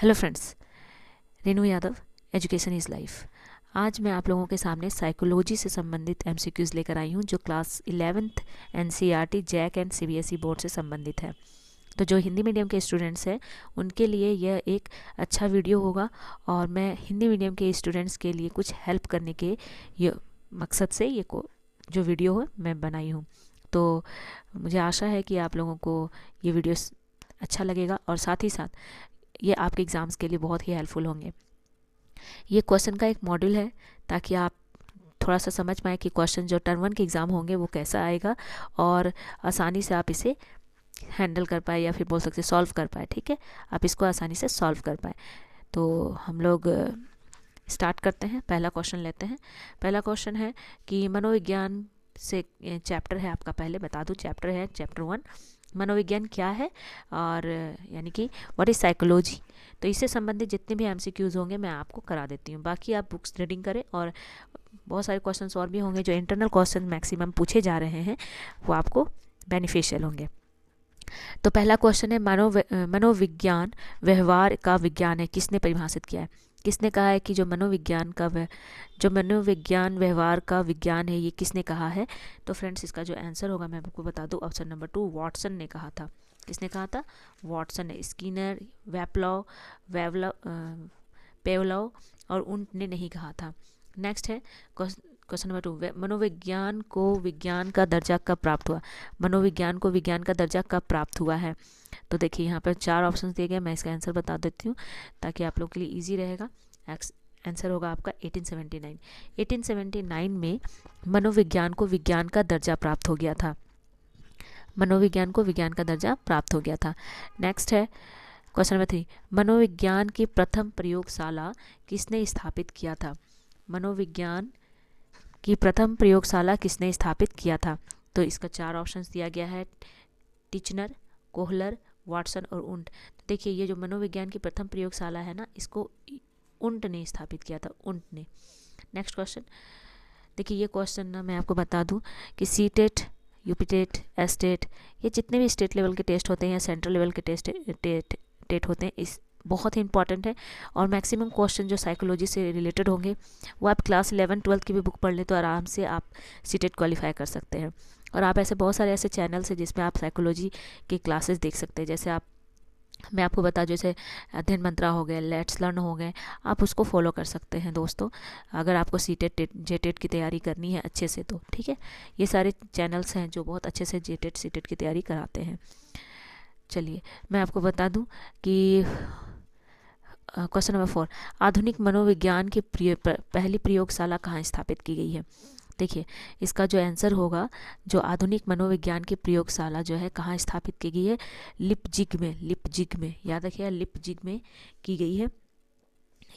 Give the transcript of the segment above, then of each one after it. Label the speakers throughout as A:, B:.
A: Hello friends, Renu Yadav, education is life. आज मैं आप लोगों के सामने साइकोलॉजी से संबंधित एमसीक्यूज़ लेकर आई हूँ जो class 11th NCERT JAC and CBSE board से संबंधित है। तो जो हिंदी मीडियम के स्टूडेंट्स हैं उनके लिए यह एक अच्छा वीडियो होगा और मैं हिंदी मीडियम के स्टूडेंट्स के लिए कुछ हेल्प करने के ये मकसद से जो वीडियो है मैं बनाई हूँ। तो मुझे आशा है कि आप लोगों को ये वीडियो अच्छा लगेगा और साथ ही साथ ये आपके एग्ज़ाम्स के लिए बहुत ही हेल्पफुल होंगे। ये क्वेश्चन का एक मॉड्यूल है ताकि आप थोड़ा सा समझ पाएँ कि क्वेश्चन जो टर्म 1 के एग्ज़ाम होंगे वो कैसा आएगा और आसानी से आप इसे हैंडल कर पाए या फिर बोल सकते सॉल्व कर पाए। ठीक है, आप इसको आसानी से सॉल्व कर पाए। तो हम लोग स्टार्ट करते हैं। पहला क्वेश्चन लेते हैं। पहला क्वेश्चन है कि मनोविज्ञान से चैप्टर है आपका, पहले बता दूं चैप्टर है चैप्टर 1 मनोविज्ञान क्या है और यानी कि व्हाट इज़ साइकोलॉजी। तो इससे संबंधित जितने भी एमसीक्यूज़ होंगे मैं आपको करा देती हूँ। बाकी आप बुक्स रीडिंग करें और बहुत सारे क्वेश्चंस और भी होंगे जो इंटरनल क्वेश्चन मैक्सिमम पूछे जा रहे हैं वो आपको बेनिफिशियल होंगे। तो पहला क्वेश्चन है मनोविज्ञान व्यवहार का विज्ञान है, किसने परिभाषित किया है? किसने कहा है कि जो मनोविज्ञान व्यवहार का विज्ञान है ये किसने कहा है? तो फ्रेंड्स इसका जो आंसर होगा मैं आपको बता दूं, ऑप्शन नंबर 2 वॉटसन ने कहा था। किसने कहा था? वॉटसन ने। स्किनर, पेवलव और उनने नहीं कहा था। नेक्स्ट है क्वेश्चन नंबर 2, मनोविज्ञान को विज्ञान का दर्जा कब प्राप्त हुआ? मनोविज्ञान को विज्ञान का दर्जा कब प्राप्त हुआ है? तो देखिए यहाँ पर 4 ऑप्शन दिए गए, मैं इसका आंसर बता देती हूँ ताकि आप लोग के लिए इजी रहेगा। आंसर होगा आपका 1879। 1879 में मनोविज्ञान को विज्ञान का दर्जा प्राप्त हो गया था। मनोविज्ञान को विज्ञान का दर्जा प्राप्त हो गया था। नेक्स्ट है क्वेश्चन नंबर 3, मनोविज्ञान की प्रथम प्रयोगशाला किसने स्थापित किया था? मनोविज्ञान की प्रथम प्रयोगशाला किसने स्थापित किया था? तो इसका 4 ऑप्शंस दिया गया है, टिचनर, कोहलर, वाटसन और उंट। तो देखिए ये जो मनोविज्ञान की प्रथम प्रयोगशाला है ना, इसको उंट ने स्थापित किया था, उंट ने। नेक्स्ट क्वेश्चन देखिए, ये क्वेश्चन ना मैं आपको बता दूं कि C TET, UP TET, S TET, ये जितने भी स्टेट लेवल के टेस्ट होते हैं या सेंट्रल लेवल के टेट होते हैं, इस बहुत ही इंपॉर्टेंट है और मैक्सिमम क्वेश्चन जो साइकोलॉजी से रिलेटेड होंगे वो आप क्लास 11-12 की भी बुक पढ़ लें तो आराम से आप सीटेट क्वालिफाई कर सकते हैं। और आप ऐसे बहुत सारे ऐसे चैनल्स हैं जिसमें आप साइकोलॉजी के क्लासेस देख सकते हैं। जैसे मैं आपको बता, जैसे अध्ययन मंत्रा हो गए, लेट्स लर्न हो गए, आप उसको फॉलो कर सकते हैं दोस्तों अगर आपको सीटेट जेटेट की तैयारी करनी है अच्छे से तो। ठीक है, ये सारे चैनल्स हैं जो बहुत अच्छे से जेटेट सीटेट की तैयारी कराते हैं। चलिए मैं आपको बता दूं कि क्वेश्चन नंबर 4, आधुनिक मनोविज्ञान की पहली प्रयोगशाला कहाँ स्थापित की गई है? देखिए इसका जो आंसर होगा, जो आधुनिक मनोविज्ञान की प्रयोगशाला जो है कहाँ स्थापित की गई है? लिपजिग में याद रखिएगा, लिपजिग में की गई है।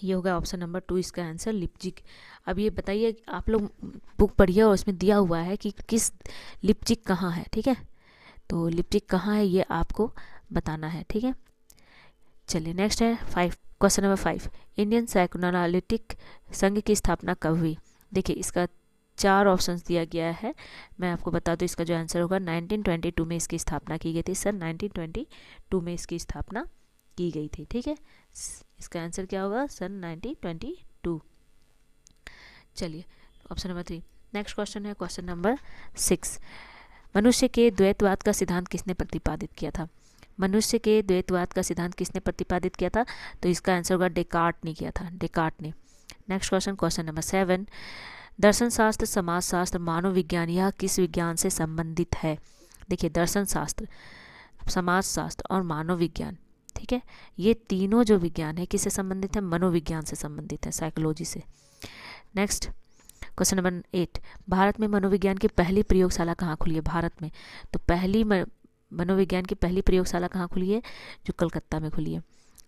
A: ये होगा ऑप्शन नंबर 2 इसका आंसर, लिपजिग। अब ये बताइए, आप लोग बुक पढ़िए और उसमें दिया हुआ है कि किस लिपजिग कहाँ है। ठीक है, तो लिपजिग कहाँ है ये आपको बताना है। ठीक है, चलिए नेक्स्ट है 5, क्वेश्चन नंबर 5, इंडियन साइकोएनालिटिक संघ की स्थापना कब हुई? देखिए इसका 4 ऑप्शंस दिया गया है, मैं आपको बता दूं इसका जो आंसर होगा 1922 में इसकी स्थापना की गई थी। सर 1922 में इसकी स्थापना की गई थी। ठीक है, इसका आंसर क्या होगा? सन 1922। चलिए ऑप्शन नंबर 3, नेक्स्ट क्वेश्चन है क्वेश्चन नंबर 6, मनुष्य के द्वैतवाद का सिद्धांत किसने प्रतिपादित किया था? मनुष्य के द्वैतवाद का सिद्धांत किसने प्रतिपादित किया था? तो इसका आंसर होगा डेकार्ट ने किया था, डेकार्ट ने। नेक्स्ट क्वेश्चन, क्वेश्चन नंबर 7, दर्शन शास्त्र, समाज शास्त्र, मानव विज्ञान यह किस विज्ञान से संबंधित है? देखिए दर्शन शास्त्र, समाज शास्त्र और मानव विज्ञान, ठीक है, ये तीनों जो विज्ञान है किससे संबंधित है? मनोविज्ञान से संबंधित है, साइकोलॉजी से। नेक्स्ट क्वेश्चन नंबर 8, भारत में मनोविज्ञान की पहली प्रयोगशाला कहाँ खुली है? भारत में तो पहली मनोविज्ञान की पहली प्रयोगशाला कहाँ खुली है? जो कलकत्ता में खुली है।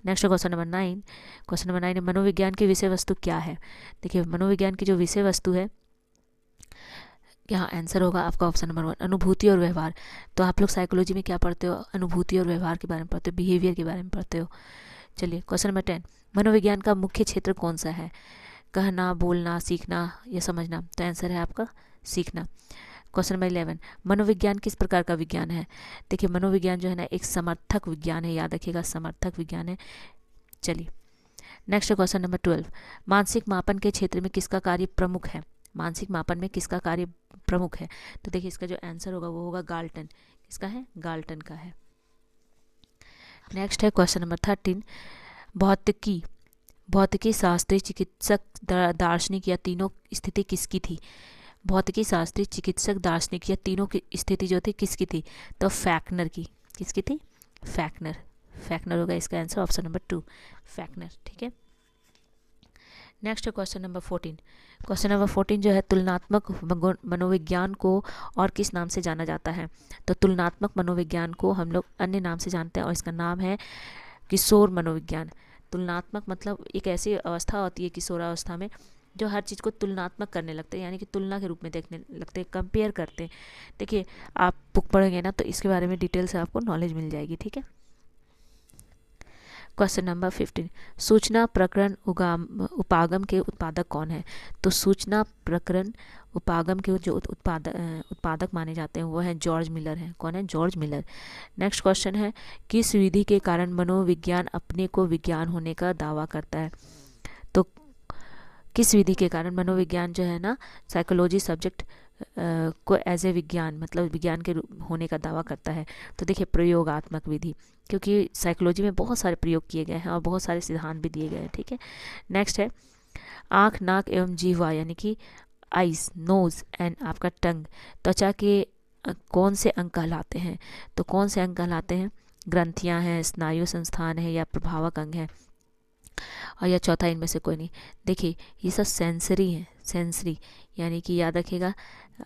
A: Next question number 9, question number 9 है मनोविज्ञान की विषय वस्तु क्या है? देखिए मनोविज्ञान की जो विषय वस्तु है, यहाँ आंसर होगा आपका ऑप्शन नंबर 1, अनुभूति और व्यवहार। तो आप लोग साइकोलॉजी में क्या पढ़ते हो? अनुभूति और व्यवहार के बारे में पढ़ते हो, बिहेवियर के बारे में पढ़ते हो। चलिए क्वेश्चन नंबर 10, मनोविज्ञान का मुख्य क्षेत्र कौन सा है? कहना, बोलना, सीखना या समझना? तो आंसर है आपका सीखना। क्वेश्चन नंबर 11, मनोविज्ञान किस प्रकार का विज्ञान है? देखिए मनोविज्ञान जो है ना एक समर्थक विज्ञान है, याद रखिएगा समर्थक विज्ञान है। चलिए नेक्स्ट क्वेश्चन नंबर 12, मानसिक मापन के क्षेत्र में किसका कार्य प्रमुख है? मानसिक मापन में किसका कार्य प्रमुख है? तो देखिए इसका जो आंसर होगा वो होगा गाल्टन। किसका है? गाल्टन का है। नेक्स्ट है क्वेश्चन नंबर 13, भौतिकी शास्त्री, चिकित्सक, दार्शनिक या तीनों स्थिति किसकी थी? भौतिकी शास्त्री, चिकित्सक, दार्शनिक या तीनों की स्थिति जो थी किसकी थी? तो फैक्नर की। किसकी थी? फैक्नर होगा इसका आंसर, ऑप्शन नंबर 2 फैक्नर। ठीक है। Next question number 14, question number 14 जो है, तुलनात्मक मनोविज्ञान को और किस नाम से जाना जाता है? तो तुलनात्मक मनोविज्ञान को हम लोग अन्य नाम से जानते हैं और इसका नाम है किशोर मनोविज्ञान। तुलनात्मक मतलब एक ऐसी अवस्था होती है किशोरावस्था में जो हर चीज़ को तुलनात्मक करने लगते हैं, यानी कि तुलना के रूप में देखने लगते हैं, कंपेयर करते हैं। देखिए आप बुक पढ़ेंगे ना तो इसके बारे में डिटेल से आपको नॉलेज मिल जाएगी। ठीक है। क्वेश्चन नंबर 15, सूचना प्रकरण उपागम के उत्पादक कौन है? तो सूचना प्रकरण उपागम के जो उत्पादक माने जाते हैं वो है जॉर्ज मिलर है। कौन है? George Miller. नेक्स्ट क्वेश्चन है, किस विधि के कारण मनोविज्ञान अपने को विज्ञान होने का दावा करता है? तो किस विधि के कारण मनोविज्ञान जो है ना साइकोलॉजी सब्जेक्ट को एज ए विज्ञान मतलब विज्ञान के होने का दावा करता है? तो देखिए प्रयोगात्मक विधि, क्योंकि साइकोलॉजी में बहुत सारे प्रयोग किए गए हैं और बहुत सारे सिद्धांत भी दिए गए हैं। ठीक है। नेक्स्ट है, आँख, नाक एवं जीवा यानी कि आइज, नोज एंड आपका टंग त्वचा के कौन से अंग कहलाते हैं? तो कौन से अंग कहलाते हैं? ग्रंथियां हैं, स्नायु संस्थान है या प्रभावक अंग है, और या चौथा इनमें से कोई नहीं। देखिए ये सब सेंसरी हैं, सेंसरी यानी कि याद रखिएगा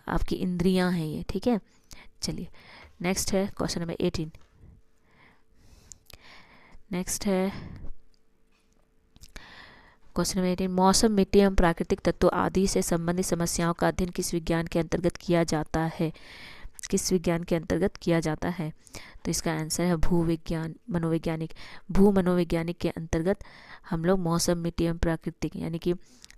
A: आपकी इंद्रियां हैं ये। ठीक है। चलिए नेक्स्ट है क्वेश्चन नंबर 18, नेक्स्ट है क्वेश्चन नंबर 18, मौसम, मिट्टी एवं प्राकृतिक तत्वों आदि से संबंधित समस्याओं का अध्ययन किस विज्ञान के अंतर्गत किया जाता है? किस विज्ञान के अंतर्गत किया जाता है? तो इसका आंसर है भूविज्ञान, मनोवैज्ञानिक। भू मनोवैज्ञानिक के अंतर्गत हम लोग मौसम, मिट्टी एवं प्राकृतिक यानी कि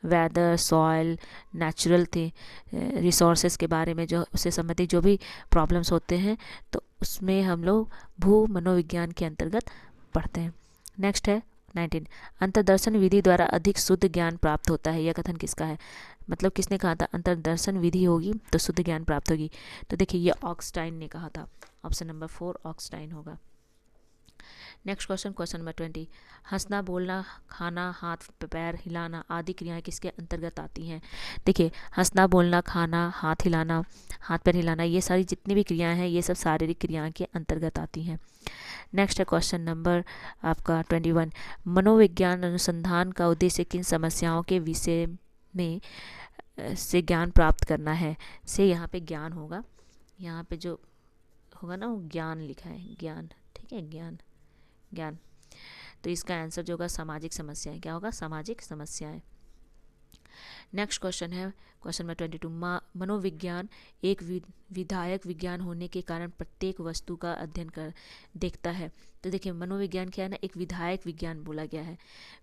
A: वेदर, सॉइल, नेचुरल थे रिसोर्सेज के बारे में जो उससे संबंधित जो भी प्रॉब्लम्स होते हैं तो उसमें हम लोग भू मनोविज्ञान के अंतर्गत पढ़ते हैं। नेक्स्ट है 19, अंतर्दर्शन विधि द्वारा अधिक शुद्ध ज्ञान प्राप्त होता है, यह कथन किसका है? मतलब किसने कहा था अंतर्दर्शन विधि होगी तो शुद्ध ज्ञान प्राप्त होगी? तो देखिए ये ऑक्सटाइन ने कहा था, ऑप्शन नंबर 4 ऑक्सटाइन होगा। नेक्स्ट क्वेश्चन, क्वेश्चन नंबर 20, हंसना, बोलना, खाना, हाथ पैर हिलाना आदि क्रियाएं किसके अंतर्गत आती हैं? देखिए हंसना, बोलना, खाना, हाथ हिलाना, हाथ पैर हिलाना, ये सारी जितनी भी क्रियाएं हैं ये सब शारीरिक क्रियाएं के अंतर्गत आती हैं। नेक्स्ट है क्वेश्चन नंबर आपका 21, मनोविज्ञान अनुसंधान का उद्देश्य किन समस्याओं के विषय में से ज्ञान प्राप्त करना है? से यहाँ पे ज्ञान होगा, यहाँ पे जो होगा ना वो ज्ञान लिखा है, ज्ञान। ठीक है, ज्ञान, ज्ञान। तो इसका आंसर जो होगा सामाजिक समस्याएं, क्या होगा? सामाजिक समस्याएं। नेक्स्ट क्वेश्चन है क्वेश्चन नंबर 22, मनोविज्ञान एक विधायक विज्ञान होने के कारण प्रत्येक वस्तु का अध्ययन कर देखता है। तो देखिए मनोविज्ञान क्या है ना, एक विधायक विज्ञान बोला गया है।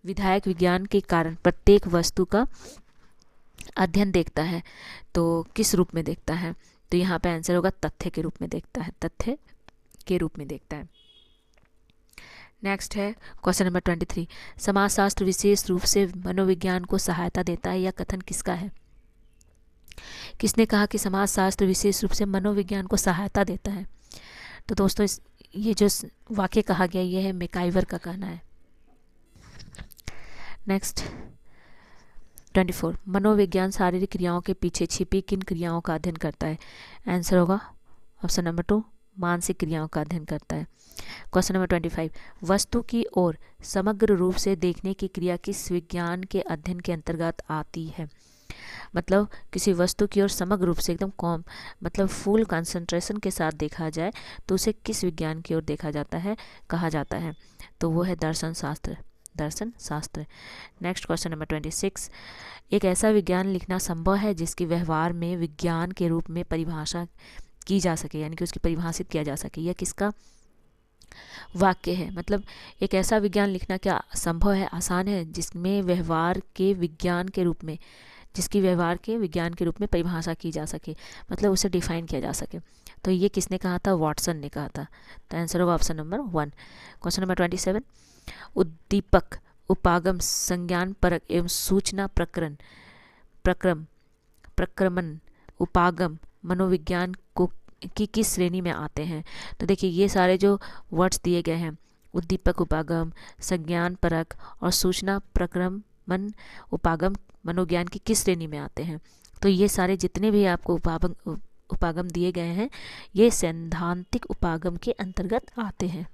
A: विधायक विज्ञान के कारण प्रत्येक वस्तु का अध्ययन देखता है, तो किस रूप में देखता है? तो यहाँ पे आंसर होगा तथ्य के रूप में देखता है, तथ्य के रूप में देखता है। नेक्स्ट है क्वेश्चन नंबर 23, समाजशास्त्र विशेष रूप से मनोविज्ञान को सहायता देता है, यह कथन किसका है? किसने कहा कि समाजशास्त्र विशेष रूप से मनोविज्ञान को सहायता देता है? तो दोस्तों ये जो वाक्य कहा गया ये है मैकाइवर का कहना है। नेक्स्ट 24, मनोविज्ञान शारीरिक क्रियाओं के पीछे छिपी किन क्रियाओं का अध्ययन करता है? आंसर होगा ऑप्शन नंबर 2 मानसिक क्रियाओं का अध्ययन करता है। क्वेश्चन नंबर 25, वस्तु की ओर समग्र रूप से देखने की क्रिया किस विज्ञान के अध्ययन के अंतर्गत आती है? मतलब किसी वस्तु की ओर समग्र रूप से एकदम मतलब फुल कंसंट्रेशन के साथ देखा जाए तो उसे किस विज्ञान की ओर देखा जाता है, कहा जाता है? तो वो है दर्शन शास्त्र, दर्शन शास्त्र। नेक्स्ट क्वेश्चन नंबर 26, एक ऐसा विज्ञान लिखना संभव है जिसकी व्यवहार में विज्ञान के रूप में परिभाषा की जा सके, यानी कि उसकी परिभाषित किया जा सके, यह किसका वाक्य है? मतलब एक ऐसा विज्ञान लिखना क्या संभव है, आसान है, जिसमें व्यवहार के विज्ञान के रूप में, जिसकी व्यवहार के विज्ञान के रूप में परिभाषा की जा सके, मतलब उसे डिफाइन किया जा सके। तो ये किसने कहा था? वॉटसन ने कहा था। तो आंसर होगा ऑप्शन नंबर 1। क्वेश्चन नंबर 27, उद्दीपक उपागम, संज्ञान परक एवं सूचना प्रक्रमण उपागम मनोविज्ञान को की किस श्रेणी में आते हैं? तो देखिए ये सारे जो वर्ड्स दिए गए हैं, उद्दीपक उपागम, संज्ञान परक और सूचना प्रक्रमण उपागम मनोविज्ञान की किस श्रेणी में आते हैं? तो ये सारे जितने भी आपको उपागम दिए गए हैं ये सैद्धांतिक उपागम के अंतर्गत आते हैं।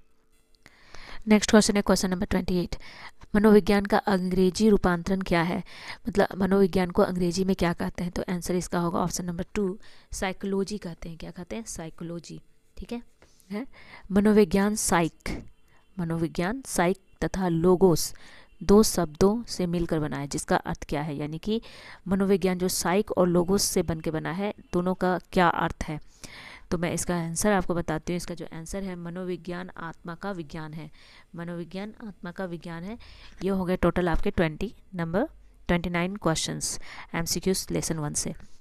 A: नेक्स्ट क्वेश्चन है क्वेश्चन नंबर 28। मनोविज्ञान का अंग्रेजी रूपांतरण क्या है? मतलब मनोविज्ञान को अंग्रेजी में क्या कहते हैं? तो आंसर इसका होगा ऑप्शन नंबर 2, साइकोलॉजी कहते हैं। क्या कहते हैं? साइकोलॉजी। ठीक है। मनोविज्ञान साइक तथा लोगोस दो शब्दों से मिलकर बना है, जिसका अर्थ क्या है? यानी कि मनोविज्ञान जो साइक और लोगोस से बन के बना है, दोनों का क्या अर्थ है? तो मैं इसका आंसर आपको बताती हूँ। इसका जो आंसर है, मनोविज्ञान आत्मा का विज्ञान है। मनोविज्ञान आत्मा का विज्ञान है। ये हो गए टोटल आपके 29 क्वेश्चंस MCQs लेसन 1 से।